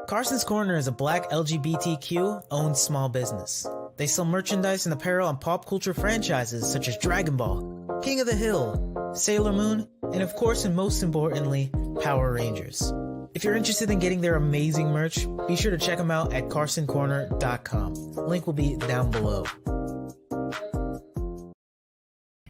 Carson's Corner is a black LGBTQ-owned small business. They sell merchandise and apparel on pop culture franchises such as Dragon Ball, King of the Hill, Sailor Moon, and of course and most importantly, Power Rangers. If you're interested in getting their amazing merch, be sure to check them out at carsoncorner.com. Link will be down below.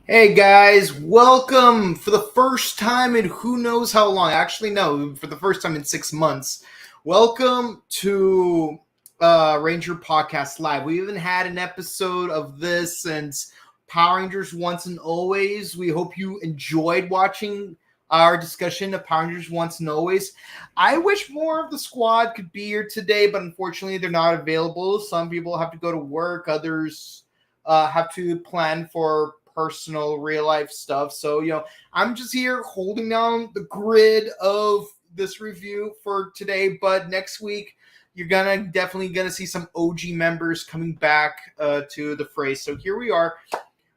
Hey guys, welcome for the first time in who knows how long. Actually, no, for the first time in 6 months. Welcome to Ranger Podcast Live. We haven't had an episode of this since Power Rangers Once and Always. We hope you enjoyed watching our discussion of Power Rangers Once and Always. I wish more of the squad could be here today, but unfortunately they're not available. Some people have to go to work. Others have to plan for personal real life stuff. So, I'm just here holding down the grid of this review for today, but next week you're definitely gonna see some OG members coming back to the fray. So here we are.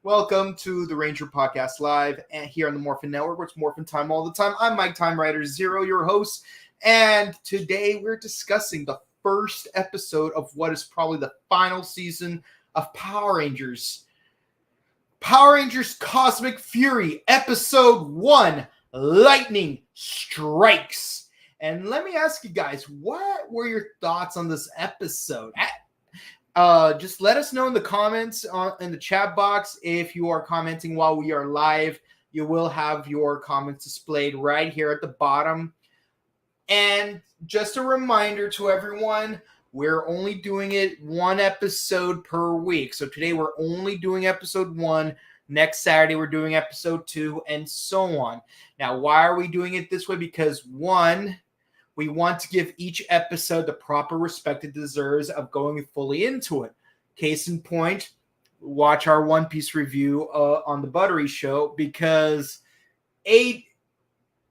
Welcome to the Ranger Podcast Live and here on the Morphin Network, where it's Morphin time all the time. I'm Mike Time Rider Zero, your host, and today we're discussing the first episode of what is probably the final season of Power Rangers. Power Rangers Cosmic Fury, Episode 1, Lightning Strikes. And let me ask you guys, what were your thoughts on this episode? Just let us know in the comments in the chat box. If you are commenting while we are live, you will have your comments displayed right here at the bottom. And just a reminder to everyone, we're only doing it one episode per week. So today we're only doing episode 1. Next Saturday we're doing episode 2, and so on. Now, why are we doing it this way? Because 1, we want to give each episode the proper respect it deserves of going fully into it. Case in point, watch our One Piece review on the Buttery Show, because 8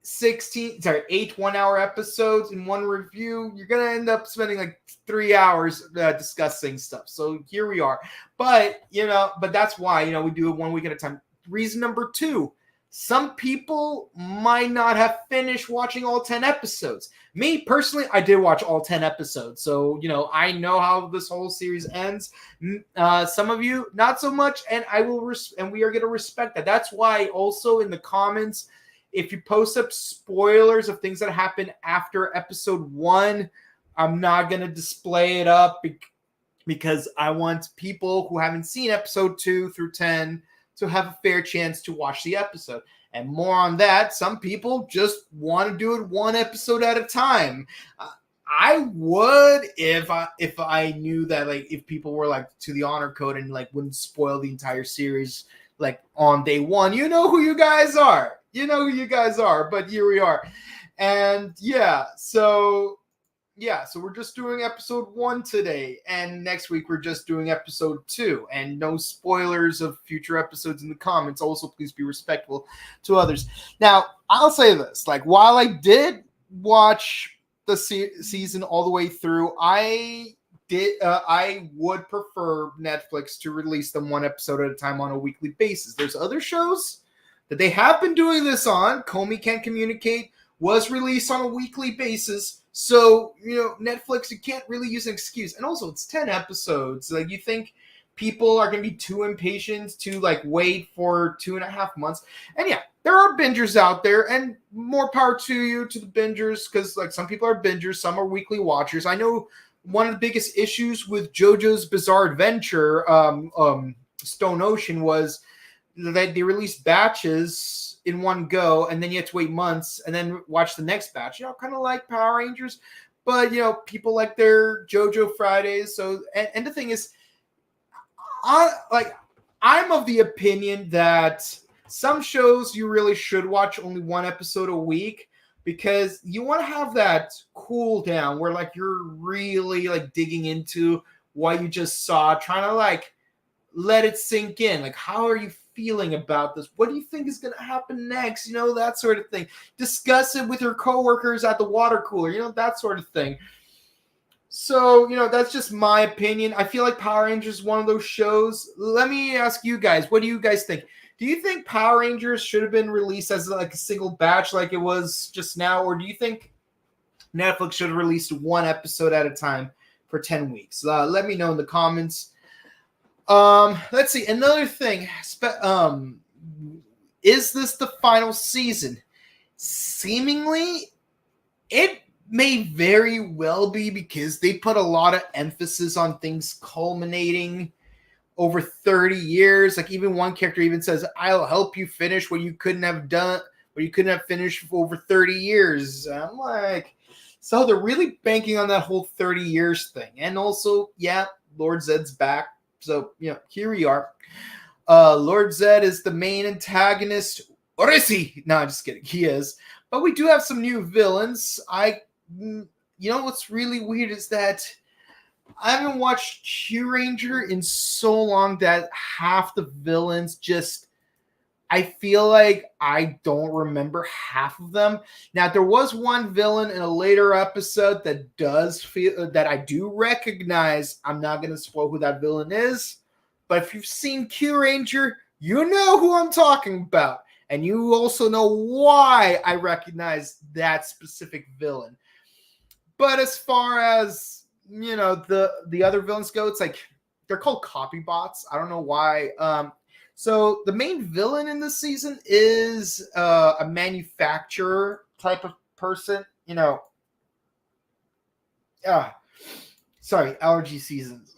1-hour episodes in one review, you're going to end up spending like 3 hours discussing stuff. So here we are. But that's why, we do it 1 week at a time. Reason number 2, some people might not have finished watching all 10 episodes. Me, personally, I did watch all 10 episodes. So, I know how this whole series ends. Some of you, not so much, and and we are going to respect that. That's why also in the comments, if you post up spoilers of things that happen after episode 1, I'm not going to display it up because I want people who haven't seen episode 2 through 10 to have a fair chance to watch the episode. And more on that, some people just want to do it one episode at a time. I would if I knew that, if people were to the honor code and wouldn't spoil the entire series on day 1. You know who you guys are. But here we are. And so we're just doing episode 1 today, and next week we're just doing episode 2, and no spoilers of future episodes in the comments. Also, please be respectful to others. Now, I'll say this, while I did watch the season all the way through, I would prefer Netflix to release them one episode at a time on a weekly basis. There's other shows that they have been doing this on. Comey Can't Communicate was released on a weekly basis. So, Netflix, you can't really use an excuse. And also, it's 10 episodes. You think people are going to be too impatient to, wait for 2.5 months. And there are bingers out there, and more power to you, to the bingers, because, some people are bingers, some are weekly watchers. I know one of the biggest issues with JoJo's Bizarre Adventure, Stone Ocean, was that they released batches in one go, and then you have to wait months and then watch the next batch. Kind of like Power Rangers, but people like their JoJo Fridays. So, and the thing is, I'm of the opinion that some shows you really should watch only one episode a week, because you want to have that cool down where you're really digging into what you just saw, trying to let it sink in. How are you feeling about this? What do you think is going to happen next? That sort of thing. Discuss it with your coworkers at the water cooler, that sort of thing. So, that's just my opinion. I feel like Power Rangers is one of those shows. Let me ask you guys, what do you guys think? Do you think Power Rangers should have been released as a single batch like it was just now? Or do you think Netflix should have released one episode at a time for 10 weeks. Let me know in the comments. Let's see. Another thing. Is this the final season? Seemingly, it may very well be, because they put a lot of emphasis on things culminating over 30 years. Like, even one character even says, I'll help you finish what you couldn't have done, what you couldn't have finished for over 30 years. I'm like, so they're really banking on that whole 30 years thing. And also, yeah, Lord Zed's back. So, here we are. Lord Zed is the main antagonist. Or is he? No, I'm just kidding. He is. But we do have some new villains. What's really weird is that I haven't watched Q Ranger in so long that half the villains I feel like I don't remember half of them. Now, there was one villain in a later episode that does feel that I do recognize. I'm not going to spoil who that villain is, but if you've seen Q Ranger, you know who I'm talking about. And you also know why I recognize that specific villain. But as far as, the other villains go, it's like they're called copy bots. I don't know why. So the main villain in this season is a manufacturer type of person. Sorry, allergy seasons.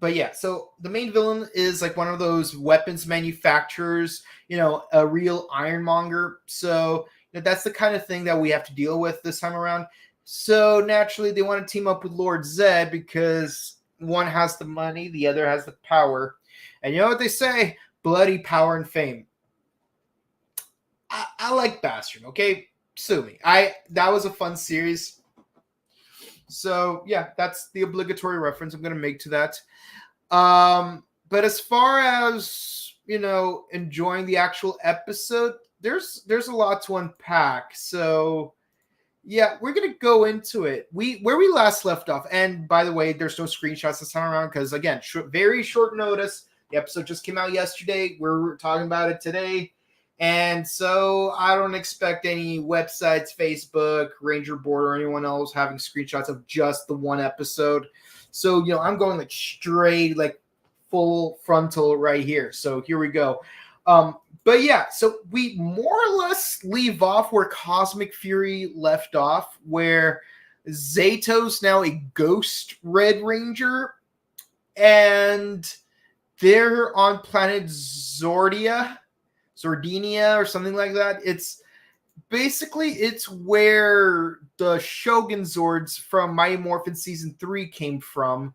But yeah, so the main villain is like one of those weapons manufacturers, a real ironmonger. So that's the kind of thing that we have to deal with this time around. So naturally, they want to team up with Lord Zed because one has the money, the other has the power. And you know what they say? Bloody power and fame. I like Bastard, okay? Sue me. That was a fun series. So yeah, that's the obligatory reference I'm going to make to that. But as far as, enjoying the actual episode, there's a lot to unpack. So yeah, we're going to go into it. Where we last left off, and by the way, there's no screenshots this time around because, again, very short notice. The episode just came out yesterday. We're talking about it today. And so I don't expect any websites, Facebook, Ranger Board, or anyone else having screenshots of just the one episode. So, I'm going like straight, like full frontal right here. So here we go. But yeah, so we more or less leave off where Cosmic Fury left off, where Zeto's now a ghost Red Ranger, and they're on planet Zordinia or something like that. It's where the Shogun Zords from Mighty Morphin Season 3 came from.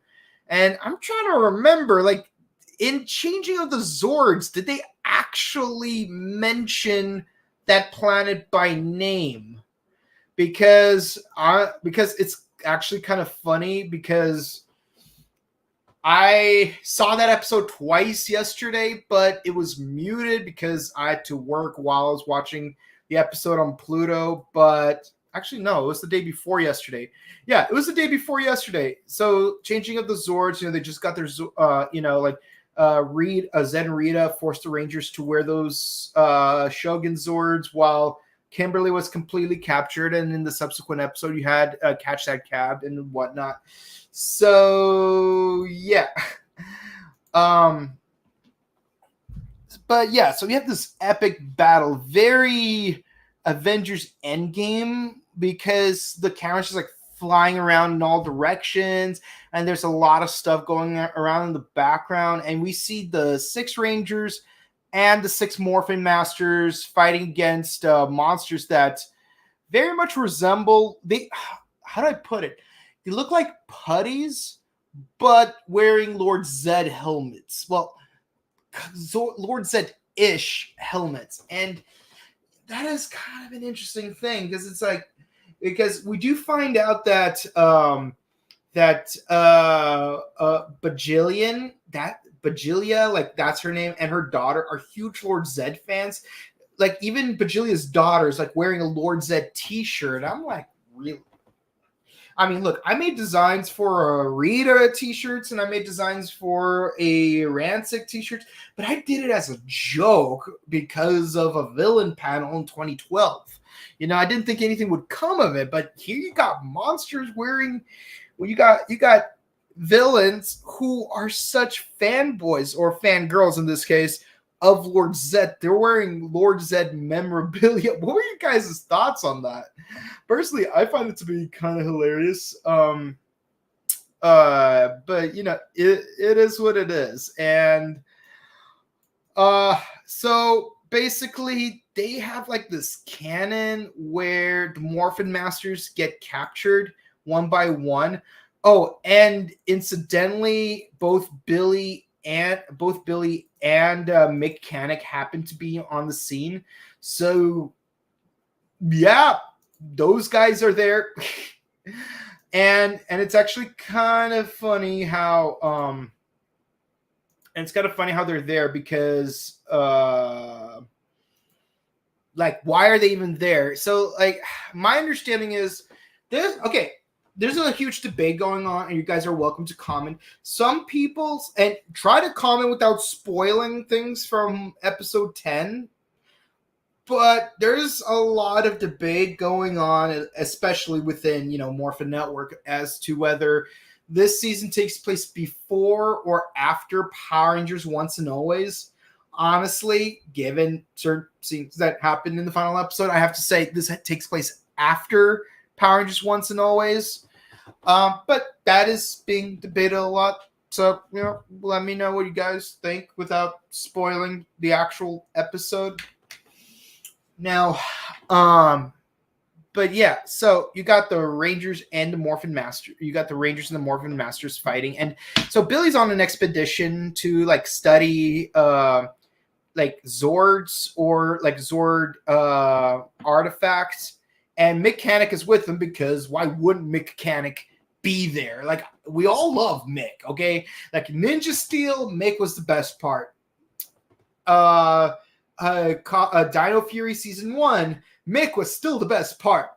And I'm trying to remember, like, in changing of the Zords, did they actually mention that planet by name? Because it's actually kind of funny, because I saw that episode twice yesterday, but it was muted because I had to work while I was watching the episode on Pluto. But actually, no, it was the day before yesterday. Yeah, it was the day before yesterday. So changing of the Zords, they just got their, Zed and Rita forced the Rangers to wear those Shogun Zords while Kimberly was completely captured. And in the subsequent episode, you had Catch That Cab and whatnot. So yeah. But yeah, so we have this epic battle, very Avengers Endgame, because the camera's just like flying around in all directions, and there's a lot of stuff going around in the background, and we see the 6 Rangers and the 6 Morphin Masters fighting against monsters that very much resemble, how do I put it? They look like putties, but wearing Lord Zed helmets. Well, Lord Zed-ish helmets. And that is kind of an interesting thing, because it's like, because we do find out that Bajilia, like that's her name, and her daughter are huge Lord Zed fans. Like even Bajilia's daughter is like wearing a Lord Zed t-shirt. I'm like, really? I mean, look, I made designs for a Rita t-shirts and I made designs for a Rancic t-shirts, but I did it as a joke because of a villain panel in 2012. You know, I didn't think anything would come of it, but here you got monsters wearing. Well, you got villains who are such fanboys or fangirls in this case of Lord Zed. They're wearing Lord Zed memorabilia. What were you guys' thoughts on that? Personally, I find it to be kind of hilarious. But you know, it is what it is. And so basically they have like this canon where the Morphin Masters get captured one by one. Oh, and incidentally, both Billy and Mechanic happen to be on the scene. So yeah, those guys are there. and it's actually kind of funny how they're there because like, why are they even there? So like, my understanding is there's a huge debate going on, and you guys are welcome to comment. Some people, and try to comment without spoiling things from episode 10, but there's a lot of debate going on, especially within, you know, Morphin Network, as to whether this season takes place before or after Power Rangers Once and Always. Honestly, given certain scenes that happened in the final episode, I have to say this takes place after Power Rangers Once and Always. But that is being debated a lot. So, you know, let me know what you guys think without spoiling the actual episode. Now, but yeah, so you got the Rangers and the Morphin Master. You got the Rangers and the Morphin Masters fighting. And so Billy's on an expedition to like study like Zords or like Zord artifacts. And Mechanic is with them because why wouldn't Mechanic be there? Like, we all love Mick, okay? Like Ninja Steel, Mick was the best part. Dino Fury Season 1, Mick was still the best part.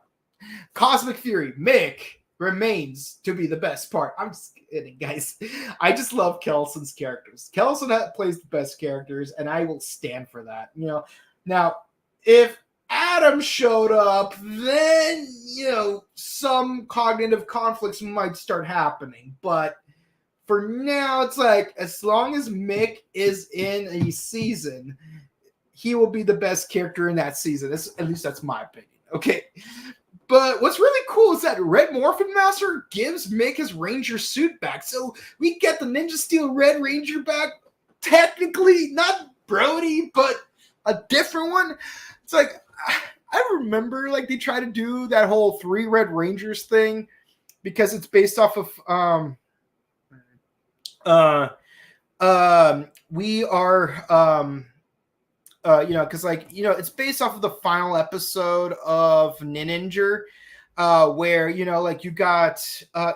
Cosmic Fury, Mick remains to be the best part. I'm just kidding, guys. I just love Kelson's characters. Kelson plays the best characters, and I will stand for that. You know, now, if Adam showed up, then, you know, some cognitive conflicts might start happening. But for now, it's like, as long as Mick is in a season, he will be the best character in that season. At least that's my opinion. Okay. But what's really cool is that Red Morphin Master gives Mick his Ranger suit back. So we get the Ninja Steel Red Ranger back. Technically, not Brody, but a different one. It's like, I remember like they try to do that whole 3 Red Rangers thing because it's based off of we are you know, because like, you know, it's based off of the final episode of Ninja, where, you know, like we got a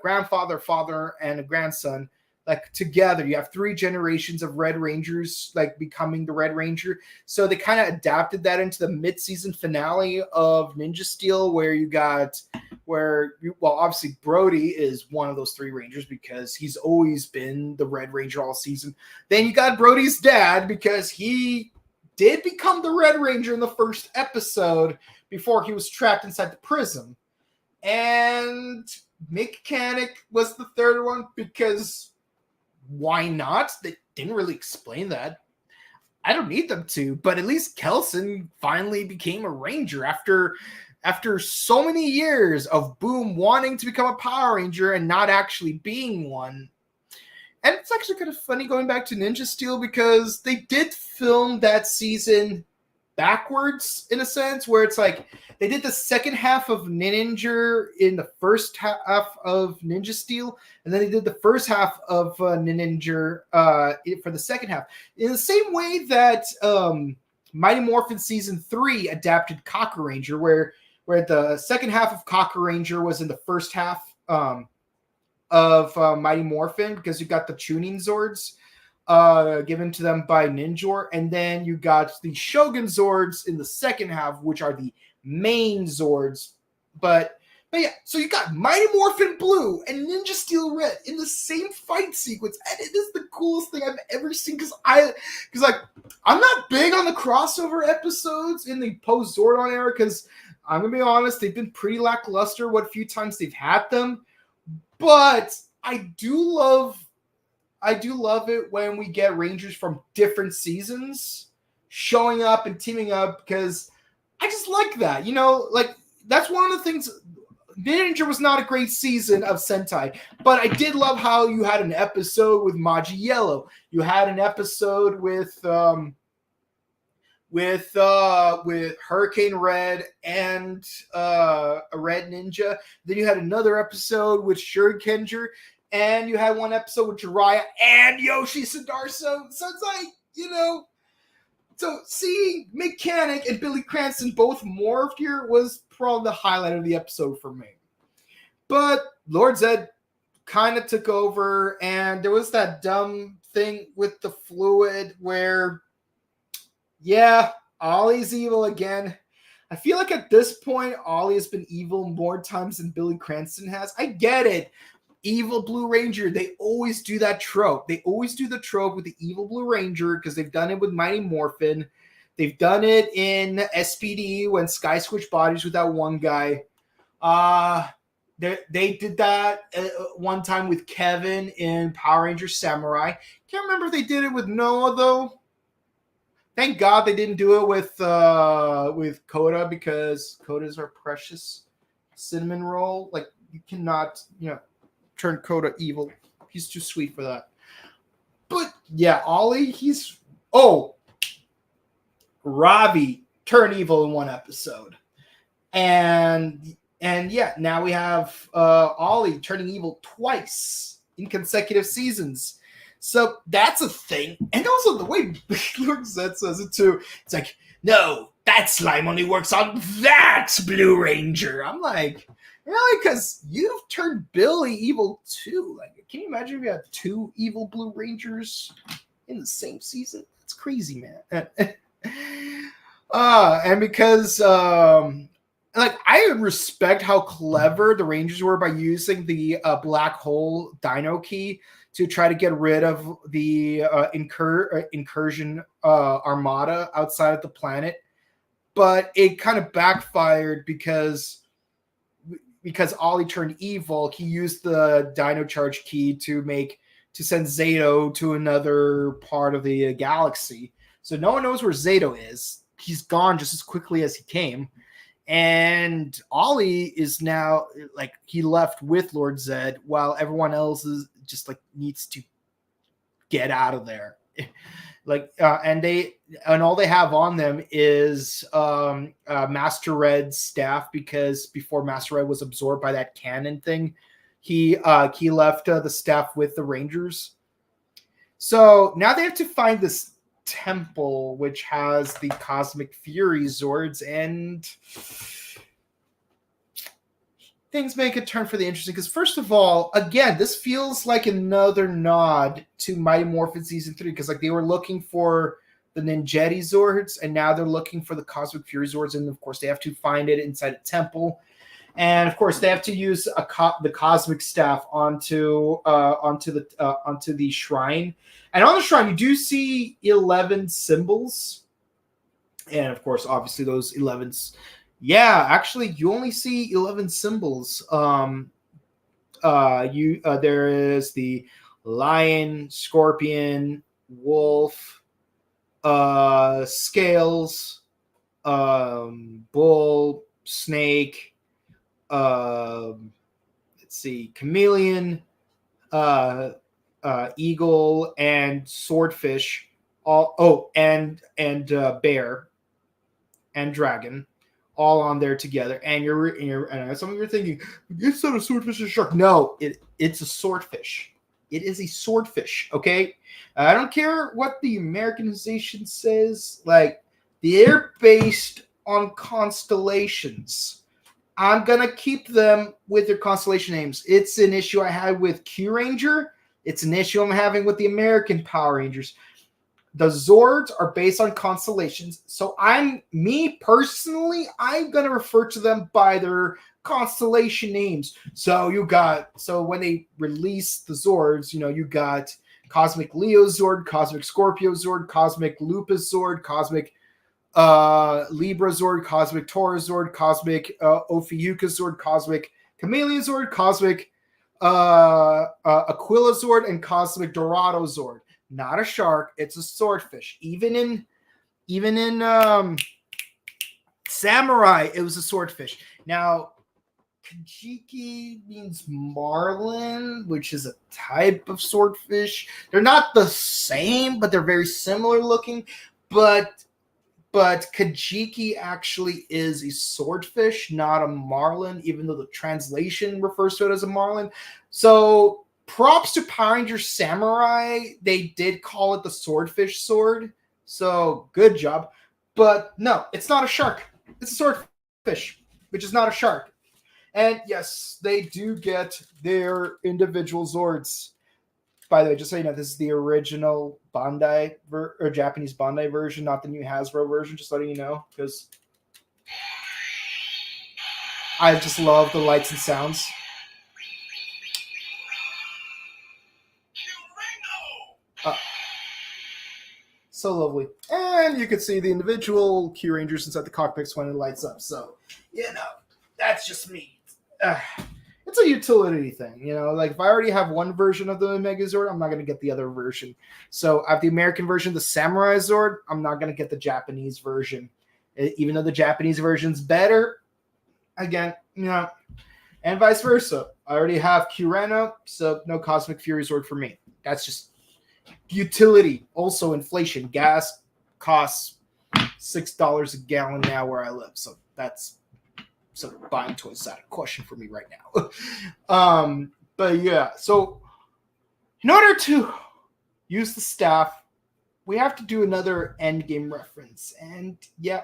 grandfather, father, and a grandson, like together. You have 3 generations of Red Rangers, like becoming the Red Ranger. So they kind of adapted that into the mid-season finale of Ninja Steel, well, obviously Brody is one of those 3 Rangers because he's always been the Red Ranger all season. Then you got Brody's dad because he did become the Red Ranger in the first episode before he was trapped inside the prison. And Mechanic was the 3rd one because why not? They didn't really explain that. I don't need them to, but at least Kelson finally became a Ranger after so many years of Boom wanting to become a Power Ranger and not actually being one. And it's actually kind of funny going back to Ninja Steel because they did film that season backwards in a sense, where it's like they did the second half of Ninja in the first half of Ninja Steel, and then they did the first half of Ninja for the second half. In the same way that Mighty Morphin Season 3 adapted Cocker Ranger, where the second half of Cocker Ranger was in the first half of Mighty Morphin, because you got the tuning Zords given to them by Ninjor, and then you got the Shogun Zords in the second half, which are the main Zords. But But yeah, so you got Mighty Morphin Blue and Ninja Steel Red in the same fight sequence, and it is the coolest thing I've ever seen. Because like I'm not big on the crossover episodes in the post Zordon era. Because I'm gonna be honest, they've been pretty lackluster. What few times they've had them, but I do love it when we get Rangers from different seasons showing up and teaming up, because I just like that. Like that's one of the things. Ninja was not a great season of Sentai, but I did love how you had an episode with Maji Yellow. You had an episode with Hurricane Red and a Red Ninja. Then you had another episode with Shurikenja, and you had one episode with Jiraiya and Yoshi Sudarso. So it's like, so seeing Mechanic and Billy Cranston both morphed here was probably the highlight of the episode for me. But Lord Zed kind of took over, and there was that dumb thing with the fluid where, yeah, Ollie's evil again. I feel like at this point, Ollie has been evil more times than Billy Cranston has. I get it. Evil Blue Ranger, they always do that trope. They always do the trope with the evil Blue Ranger because they've done it with Mighty Morphin. They've done it in SPD when Sky switched bodies with that one guy. They did that one time with Kevin in Power Rangers Samurai. Can't remember if they did it with Noah though. Thank God they didn't do it with Koda, because Koda's our precious cinnamon roll. Like, you cannot, turn Koda evil. He's too sweet for that. But yeah, Ollie, Ravi turned evil in one episode. And yeah, now we have Ollie turning evil twice in consecutive seasons. So that's a thing. And also the way Lord Zed says it too. It's like, no, that slime only works on that Blue Ranger. I'm like, really? Because you've turned Billy evil too. Like, can you imagine if you had two evil Blue Rangers in the same season? That's crazy, man. And because I respect how clever the Rangers were by using the black hole dino key to try to get rid of the incursion armada outside of the planet. But it kind of backfired because Ollie turned evil. He used the dino charge key to send Zato to another part of the galaxy. So no one knows where Zato is. He's gone just as quickly as he came. And Ollie is now, like, he left with Lord Zed while everyone else is just like needs to get out of there. And all they have on them is Master Red's staff, because before Master Red was absorbed by that cannon thing, he left the staff with the Rangers. So now they have to find this temple which has the Cosmic Fury Zords, and things make a turn for the interesting, because first of all, again, this feels like another nod to Mighty Morphin Season 3, because like they were looking for the Ninjetti Zords, and now they're looking for the Cosmic Fury Zords, and of course they have to find it inside a temple, and of course they have to use the Cosmic Staff onto the shrine. And on the shrine, you do see 11 symbols. And of course, obviously, those 11s. Yeah, actually, you only see 11 symbols. There is the lion, scorpion, wolf, scales, bull, snake, let's see, chameleon, eagle, and swordfish, and bear and dragon, all on there together. And some of you are thinking, it's not a swordfish or shark. No, it's a swordfish. It is a swordfish. Okay, I don't care what the Americanization says. Like, they're based on constellations. I'm gonna keep them with their constellation names. It's an issue I had with Q Ranger. It's an issue I'm having with the American Power Rangers. the Zords are based on constellations. So I'm gonna refer to them by their constellation names. So when they release the Zords, you got Cosmic Leo Zord, Cosmic Scorpio Zord, Cosmic Lupus Zord, Cosmic Libra Zord, Cosmic Taurus Zord, Cosmic Ophiuchus Zord, Cosmic Chameleon Zord, Cosmic Aquila Zord, and Cosmic Dorado Zord. Not a shark, it's a swordfish. Even in Samurai, it was a swordfish. Now, Kajiki means marlin, which is a type of swordfish. They're not the same, but they're very similar looking. But Kajiki actually is a swordfish, not a marlin, even though the translation refers to it as a marlin. So props to Power Rangers Samurai. They did call it the swordfish sword. So good job. But no, it's not a shark. It's a swordfish, which is not a shark. And yes, they do get their individual Zords. By the way, just so you know, this is the original Bandai or Japanese Bandai version, not the new Hasbro version. Just letting you know, because I just love the lights and sounds. So lovely. And you can see the individual Q Rangers inside the cockpits when it lights up. So, that's just me. It's a utility thing, like if I already have one version of the Megazord, I'm not going to get the other version. So I have the American version, the Samurai Zord. I'm not going to get the Japanese version, even though the Japanese version's better. Again, and vice versa. I already have Kureno, so no Cosmic Fury Zord for me. That's just utility. Also inflation. Gas costs $6 a gallon now where I live, so that's sort of buying toys is out of question for me right now. But yeah, so in order to use the staff, we have to do another endgame reference. And yeah,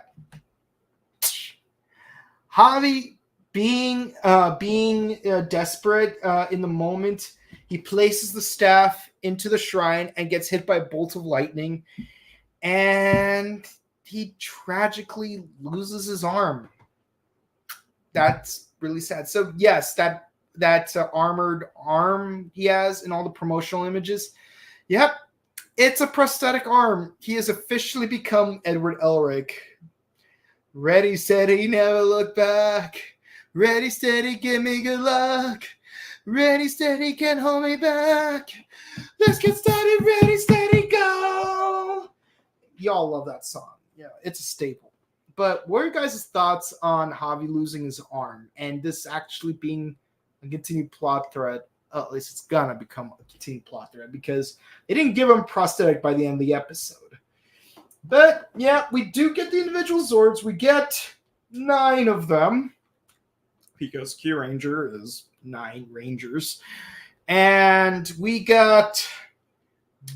Javi being desperate in the moment, he places the staff into the shrine and gets hit by a bolt of lightning, and he tragically loses his arm. That's really sad. So yes, that armored arm he has in all the promotional images, yep, it's a prosthetic arm. He has officially become Edward Elric. Ready, steady, never look back. Ready, steady, give me good luck. Ready, steady, can't hold me back. Let's get started. Ready, steady, go. Y'all love that song. Yeah, it's a staple. But what are your guys' thoughts on Javi losing his arm and this actually being a continued plot thread? At least it's gonna become a continued plot thread because they didn't give him prosthetic by the end of the episode. But yeah, we do get the individual Zords. We get 9 of them because Q Ranger is 9 Rangers. And we got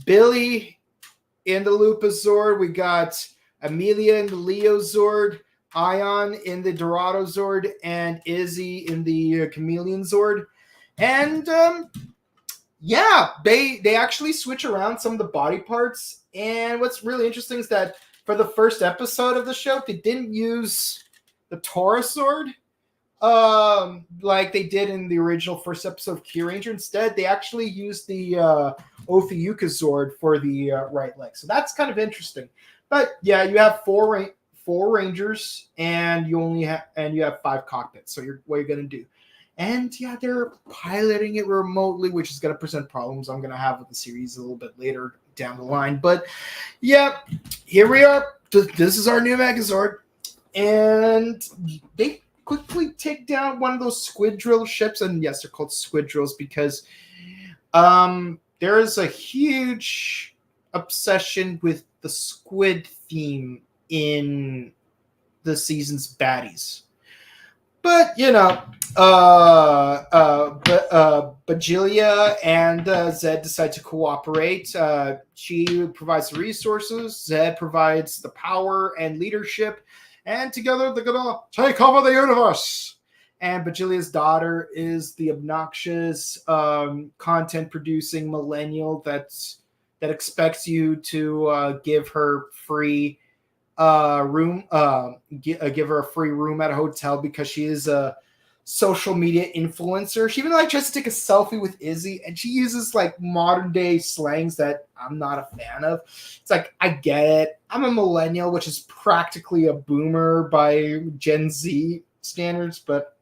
Billy in the Lupus Zord. We got Amelia in the Leo Zord, Ion in the Dorado Zord, and Izzy in the Chameleon Zord. And they actually switch around some of the body parts. And what's really interesting is that for the first episode of the show, they didn't use the Taurus Zord like they did in the original first episode of Q Ranger. Instead, they actually used the Ophiuchus Zord for the right leg. So that's kind of interesting. But yeah, you have four Rangers, and you have 5 cockpits. So what you're gonna do? And yeah, they're piloting it remotely, which is gonna present problems I'm gonna have with the series a little bit later down the line. But yeah, here we are. This is our new Megazord, and they quickly take down one of those squid drill ships. And yes, they're called squid drills because there is a huge obsession with the squid theme in the season's baddies. But Bajilia and Zed decide to cooperate. She provides the resources, Zed provides the power and leadership, and together they're gonna take over the universe. And Bajilia's daughter is the obnoxious, content-producing millennial that's that expects you to give her free give her a free room at a hotel because she is a social media influencer. She even like tries to take a selfie with Izzy, and she uses like modern day slangs that I'm not a fan of. It's like, I get it. I'm a millennial, which is practically a boomer by Gen Z standards, but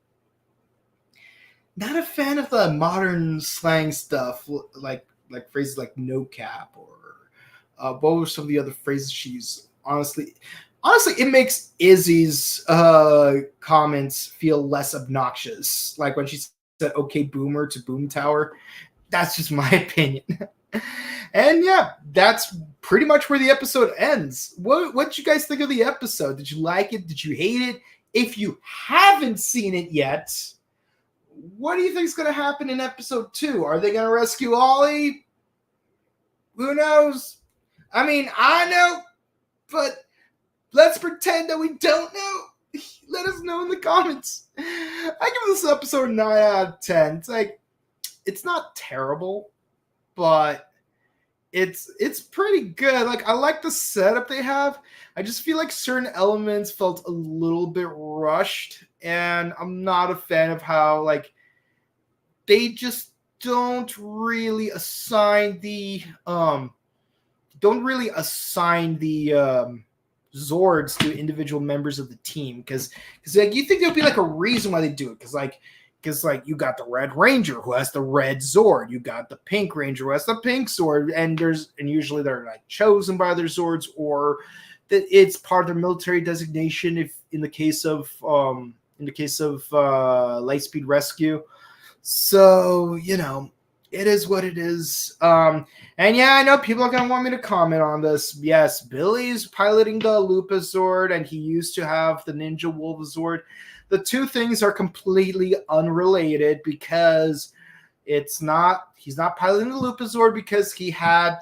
not a fan of the modern slang stuff, like phrases like no cap or what were some of the other phrases she used. Honestly, it makes Izzy's comments feel less obnoxious. Like when she said "Okay, Boomer" to Boom Tower. That's just my opinion. And yeah, that's pretty much where the episode ends. What did you guys think of the episode? Did you like it? Did you hate it? If you haven't seen it yet, what do you think is going to happen in episode 2? Are they going to rescue Ollie? Who knows? I mean, I know, but let's pretend that we don't know. Let us know in the comments. I give this episode a 9 out of 10. It's like, it's not terrible, but it's pretty good. Like, I like the setup they have. I just feel like certain elements felt a little bit rushed, and I'm not a fan of how like they just don't really assign the Zords to individual members of the team, because like you think there'll be like a reason why they do it, because you got the Red Ranger who has the red Zord, you got the Pink Ranger who has the pink Zord, and usually they're like chosen by their Zords, or that it's part of their military designation if in the case of Lightspeed Rescue. So it is what it is. And yeah, I know people are going to want me to comment on this. Yes, Billy's piloting the Lupus Zord, and he used to have the Ninja Wolf Zord. The two things are completely unrelated, because he's not piloting the Lupus Zord because he had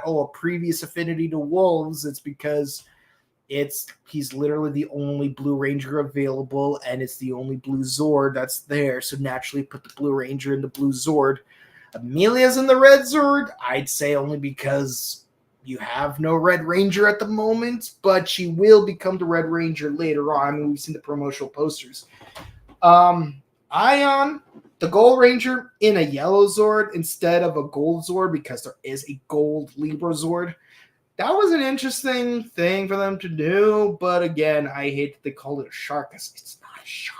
a previous affinity to wolves. It's because he's literally the only Blue Ranger available, and it's the only Blue Zord that's there. So naturally, put the Blue Ranger in the Blue Zord. Amelia's in the Red Zord. I'd say only because you have no Red Ranger at the moment, but she will become the Red Ranger later on. I mean, we've seen the promotional posters. Ion, the Gold Ranger, in a yellow Zord instead of a gold Zord, because there is a gold Libra Zord. That was an interesting thing for them to do, but again, I hate that they called it a shark, because it's not a shark.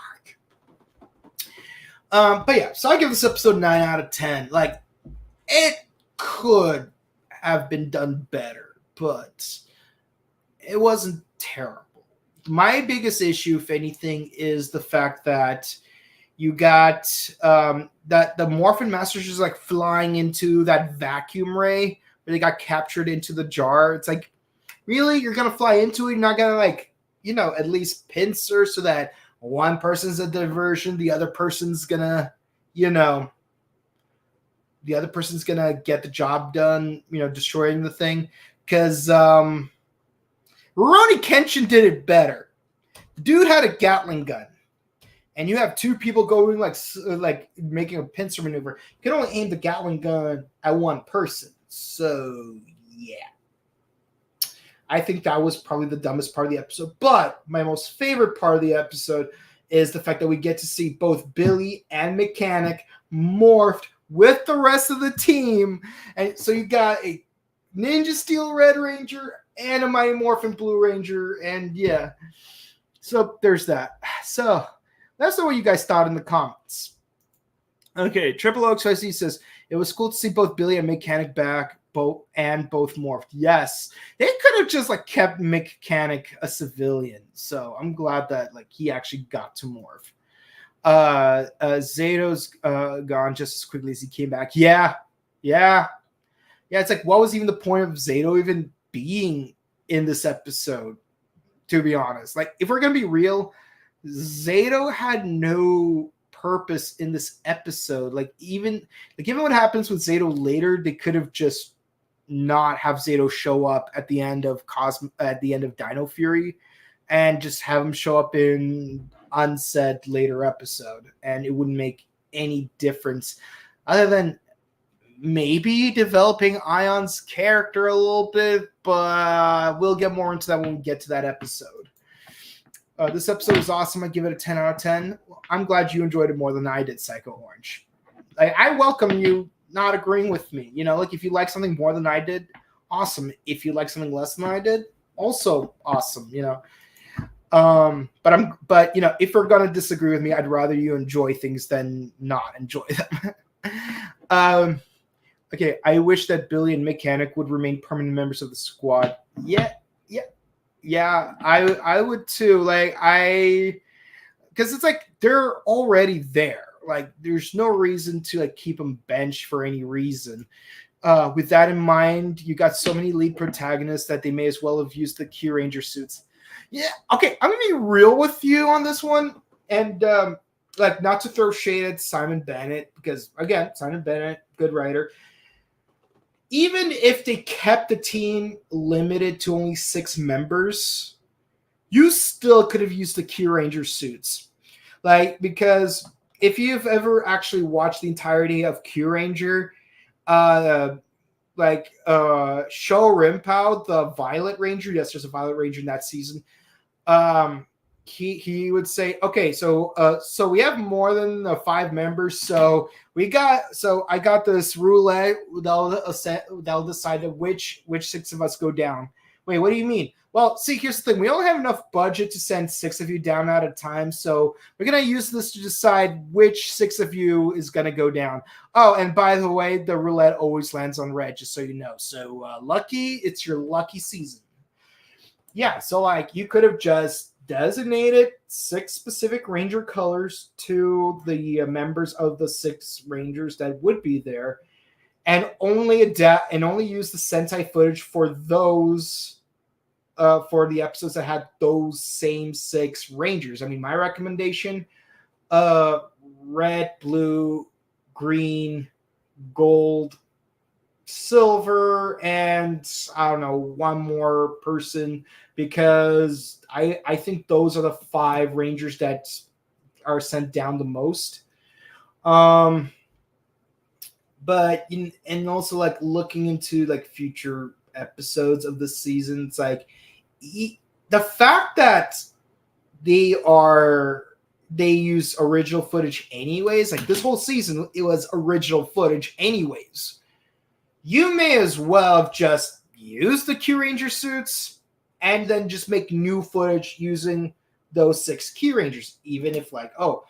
But yeah, so I give this episode 9 out of 10. Like, it could have been done better, but it wasn't terrible. My biggest issue, if anything, is the fact that you got that the Morphin Masters is like flying into that vacuum ray. They got captured into the jar. It's like, really? You're going to fly into it? You're not going to, at least pincer so that one person's a diversion, the other person's going to, get the job done, destroying the thing. Because Rurouni Kenshin did it better. The dude had a Gatling gun. And you have two people going like making a pincer maneuver. You can only aim the Gatling gun at one person. So, yeah. I think that was probably the dumbest part of the episode. But my most favorite part of the episode is the fact that we get to see both Billy and Mechanic morphed with the rest of the team. And so you got a Ninja Steel Red Ranger and a Mighty Morphin Blue Ranger. And yeah. So there's that. So let us know what you guys thought in the comments. Okay, Triple Oaks XYZ says, it was cool to see both Billy and Mechanic back, both morphed. Yes, they could have just kept Mechanic a civilian. So I'm glad that he actually got to morph. Zato's gone just as quickly as he came back. Yeah. It's like, what was even the point of Zato even being in this episode? To be honest, if we're gonna be real, Zato had no purpose in this episode. Given what happens with Zato later, they could have just not have Zato show up at the end of Dino Fury, and just have him show up in unsaid later episode, and it wouldn't make any difference other than maybe developing Ion's character a little bit, but we'll get more into that when we get to that episode. This episode was awesome. I give it a 10 out of 10. I'm glad you enjoyed it more than I did, Psycho Orange. I welcome you not agreeing with me. Like if you like something more than I did, awesome. If you like something less than I did, also awesome. But if you're gonna disagree with me, I'd rather you enjoy things than not enjoy them. Okay, I wish that Billy and Mechanic would remain permanent members of the squad. Yeah, I would too. Because it's like they're already there. Like, there's no reason to keep them benched for any reason. With that in mind, you got so many lead protagonists that they may as well have used the Q Ranger suits. Yeah, okay, I'm gonna be real with you on this one, and not to throw shade at Simon Bennett, because again, Simon Bennett, good writer. Even if they kept the team limited to only 6 members, you still could have used the Q Ranger suits. Because if you've ever actually watched the entirety of Q Ranger, Sho Rimpao, the Violet Ranger, yes, there's a Violet Ranger in that season, he would say, okay, so we have more than 5 members, so I got this roulette that'll decide which 6 of us go down. Wait, what do you mean? Well, see, here's the thing. We don't have enough budget to send 6 of you down at a time, so we're going to use this to decide which 6 of you is going to go down. Oh, and by the way, the roulette always lands on red, just so you know. So lucky, it's your lucky season. Yeah, so you could have just designated 6 specific Ranger colors to the members of the 6 Rangers that would be there, and only use the Sentai footage for those. For the episodes that had those same 6 Rangers. I mean, my recommendation, red, blue, green, gold, silver, and I don't know, one more person, because I think those are the 5 Rangers that are sent down the most. But and also looking into future episodes of the season, it's the fact that they use original footage anyways, this whole season it was original footage anyways. You may as well have just used the Q Ranger suits and then just make new footage using those 6 Q Rangers, even if Gold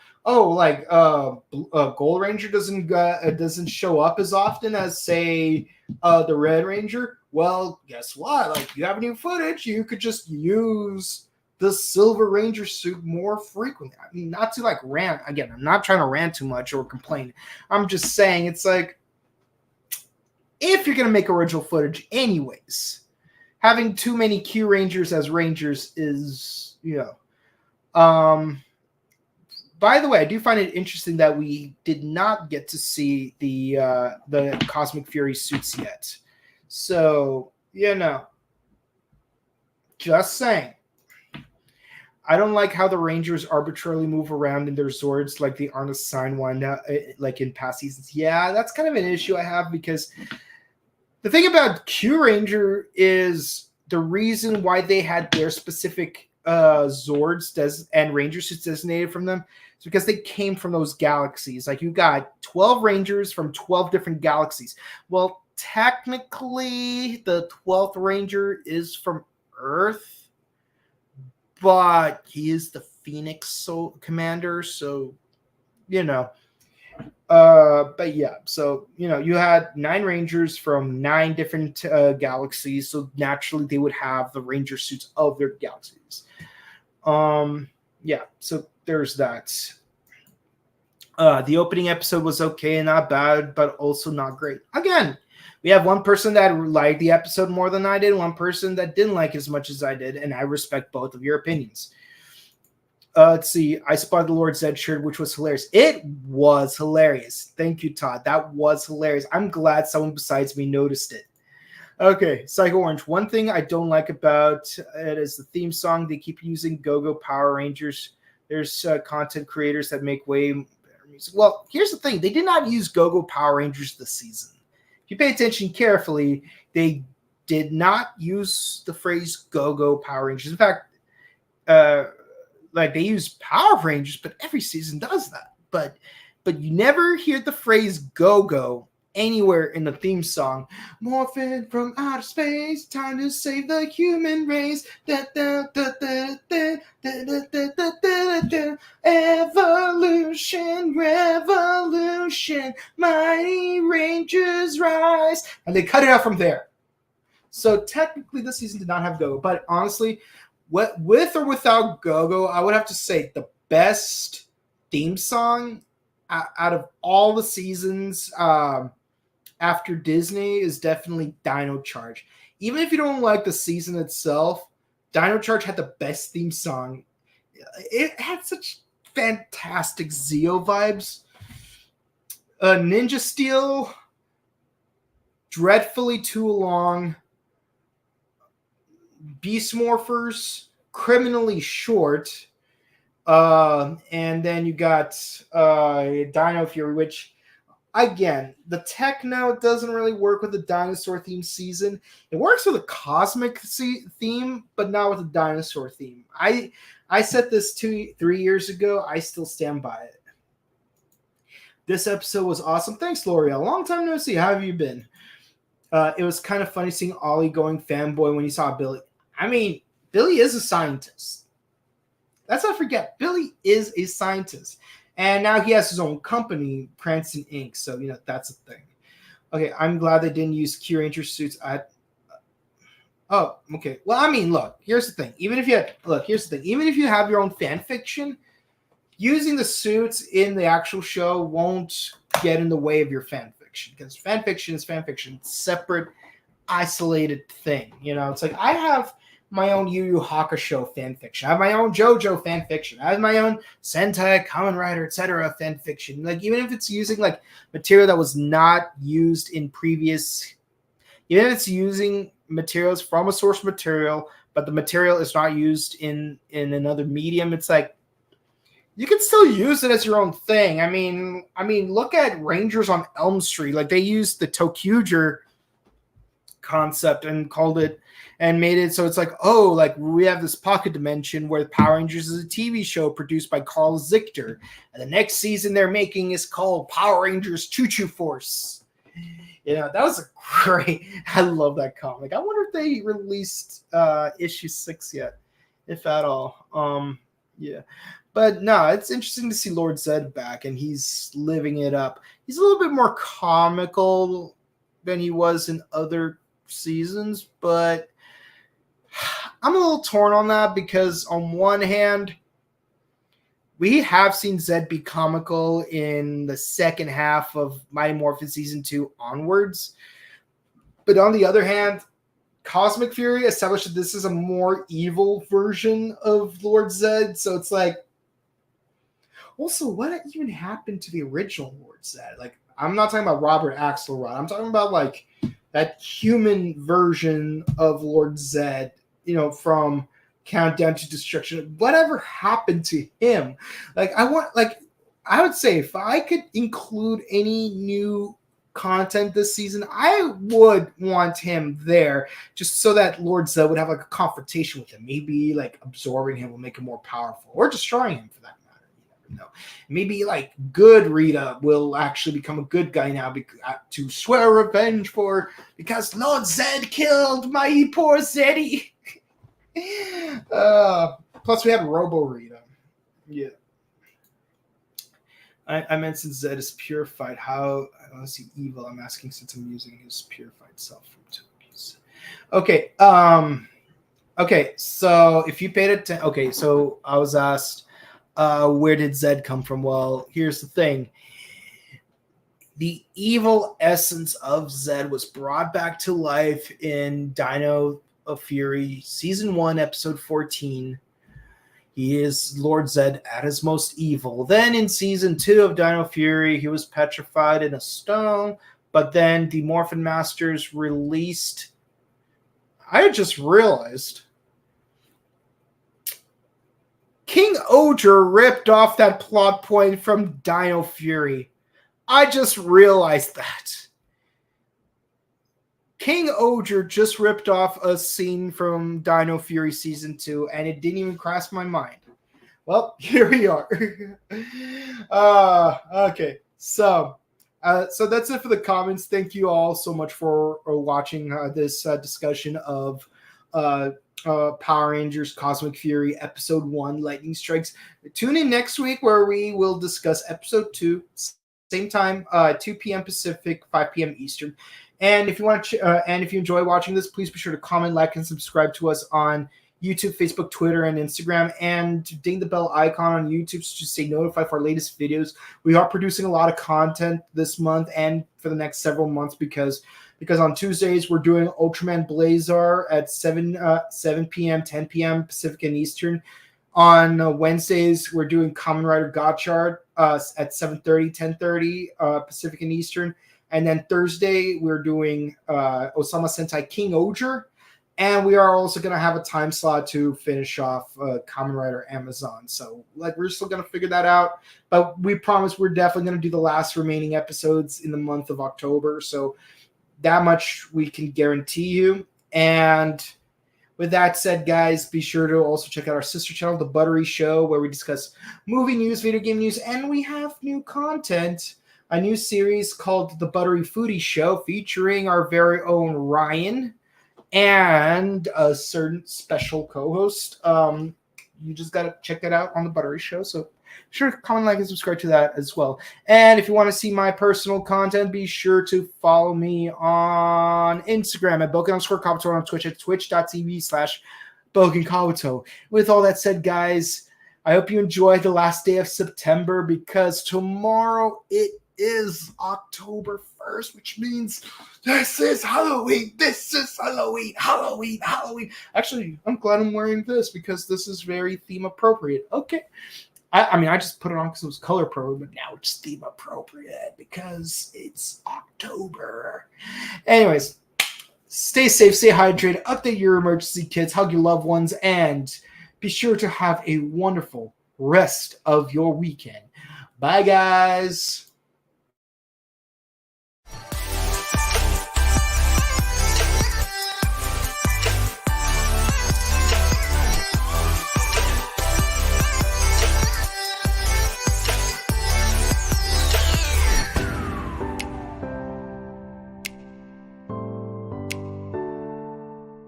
Ranger doesn't show up as often as say the Red Ranger. Well, guess what? You have new footage, you could just use the Silver Ranger suit more frequently. I mean, not to rant. Again, I'm not trying to rant too much or complain. I'm just saying it's if you're going to make original footage anyways, having too many Q Rangers as Rangers is, By the way, I do find it interesting that we did not get to see the Cosmic Fury suits yet. So, just saying. I don't like how the Rangers arbitrarily move around in their Zords like they aren't assigned one, in past seasons. Yeah, that's kind of an issue I have, because the thing about Q Ranger is the reason why they had their specific Zords and Ranger suits designated from them is because they came from those galaxies. You got 12 Rangers from 12 different galaxies. Well, technically, the 12th Ranger is from Earth, but he is the Phoenix commander, so, but yeah, so, you had 9 Rangers from 9 different galaxies, so naturally they would have the Ranger suits of their galaxies. Yeah, so there's that. The opening episode was okay, not bad, but also not great. Again, we have one person that liked the episode more than I did, one person that didn't like as much as I did, and I respect both of your opinions. Let's see. I spotted the Lord Zed shirt, which was hilarious. It was hilarious. Thank you, Todd. That was hilarious. I'm glad someone besides me noticed it. Okay, Psycho Orange. One thing I don't like about it is the theme song. They keep using Go-Go Power Rangers. There's content creators that make way better music. Well, here's the thing. They did not use Go-Go Power Rangers this season. if you pay attention carefully, they did not use the phrase "Go-Go Power Rangers." In fact, like they use Power Rangers, but every season does that. But you never hear the phrase "Go-Go" anywhere in the theme song. Morphin from outer space, time to save the human race. Da, da, da, da, da, da, da, da, da, da, da. Evolution, revolution, mighty Rangers rise. And they cut it out from there. So technically this season did not have Go-Go, but honestly, with or without Go-Go, I would have to say the best theme song out of all the seasons after Disney is definitely Dino Charge. Even if you don't like the season itself, Dino Charge had the best theme song. It had such fantastic Zeo vibes. Ninja Steel, dreadfully too long. Beast Morphers, criminally short. And then you got Dino Fury, which, again, the techno doesn't really work with the dinosaur theme season. It works with a cosmic theme, but not with a dinosaur theme. I said this 3 years ago. I still stand by it. This episode was awesome. Thanks, L'Oreal. Long time no see. How have you been? It was kind of funny seeing Ollie going fanboy when he saw Billy. I mean, Billy is a scientist. Let's not forget, Billy is a scientist. And now he has his own company, Cranston Inc. So, that's a thing. Okay, I'm glad they didn't use Q Ranger suits. Oh, okay. Well, I mean, look, here's the thing. Even if you have your own fan fiction, using the suits in the actual show won't get in the way of your fan fiction. Because fan fiction is fan fiction. Separate, isolated thing. It's like I have my own Yu Yu Hakusho fan fiction. I have my own JoJo fan fiction. I have my own Sentai, Kamen Rider, etc. fan fiction. Like, even if it's using like material that was not used in previous, even if it's using materials from a source material, but the material is not used in another medium, it's like you can still use it as your own thing. I mean, look at Rangers on Elm Street. Like, they used the Tokyuger concept and called it and made it so it's like, oh, like we have this pocket dimension where Power Rangers is a TV show produced by Carl Zichter, and the next season they're making is called Power Rangers Choo Choo Force. That was a great. I love that comic. I wonder if they released issue 6 yet, if at all. Yeah, but no, it's interesting to see Lord Zedd back, and he's living it up. He's a little bit more comical than he was in other seasons, but I'm a little torn on that because on one hand, we have seen Zedd be comical in the second half of Mighty Morphin Season 2 onwards. But on the other hand, Cosmic Fury established that this is a more evil version of Lord Zedd. So it's like, also, what even happened to the original Lord Zedd? Like, I'm not talking about Robert Axelrod. I'm talking about like that human version of Lord Zedd, from Countdown to Destruction. Whatever happened to him? I would say if I could include any new content this season, I would want him there just so that Lord Zedd would have like a confrontation with him. Maybe like absorbing him will make him more powerful, or destroying him for that matter. You never know. Maybe like good Rita will actually become a good guy now to swear revenge because Lord Zedd killed my poor Zeddy. Plus we have Robo Rita. Yeah. I mentioned Zedd is purified. How I want to see evil. I'm asking since I'm using his purified self from Toki's. Okay. Okay. So if you paid attention, okay. So I was asked, where did Zedd come from? Well, here's the thing. The evil essence of Zedd was brought back to life in Dino of Fury Season 1, Episode 14. He is Lord Zedd at his most evil. Then in Season 2 of Dino Fury, he was petrified in a stone, but then the Morphin Masters released... I just realized King Odger ripped off that plot point from Dino Fury. I just realized that. King Oger just ripped off a scene from Dino Fury Season 2, and it didn't even cross my mind. Well, here we are. Okay, so that's it for the comments. Thank you all so much for watching this discussion of Power Rangers Cosmic Fury Episode 1 Lightning Strikes. Tune in next week where we will discuss Episode 2, same time, 2 p.m. Pacific, 5 p.m. Eastern. And if you want to, and if you enjoy watching this, please be sure to comment, like, and subscribe to us on YouTube, Facebook, Twitter, and Instagram, and ding the bell icon on YouTube to stay notified for our latest videos. We are producing a lot of content this month and for the next several months because on Tuesdays we're doing Ultraman Blazar at 7 p.m., 10 p.m. Pacific and Eastern. On Wednesdays we're doing Kamen Rider Gotchard at 7:30, 10:30 Pacific and Eastern. And then Thursday we're doing Osama Sentai King Oger. And we are also going to have a time slot to finish off Kamen Rider Amazon. So, we're still going to figure that out. But we promise we're definitely going to do the last remaining episodes in the month of October. So, that much we can guarantee you. And with that said, guys, be sure to also check out our sister channel, The Buttery Show, where we discuss movie news, video game news, and we have new content. A new series called The Buttery Foodie Show featuring our very own Ryan and a certain special co-host. You just got to check that out on The Buttery Show. So sure to comment, like, and subscribe to that as well. And if you want to see my personal content, be sure to follow me on Instagram at Boken_Kabuto, on Twitch at twitch.tv/BokenKabuto. With all that said, guys, I hope you enjoy the last day of September, because tomorrow it is October 1st, which means this is Halloween. This is Halloween. Halloween. Halloween. Actually, I'm glad I'm wearing this because this is very theme appropriate. Okay. I mean, I just put it on because it was color appropriate, but now it's theme appropriate because it's October. Anyways, stay safe, stay hydrated, update your emergency kits, hug your loved ones, and be sure to have a wonderful rest of your weekend. Bye, guys.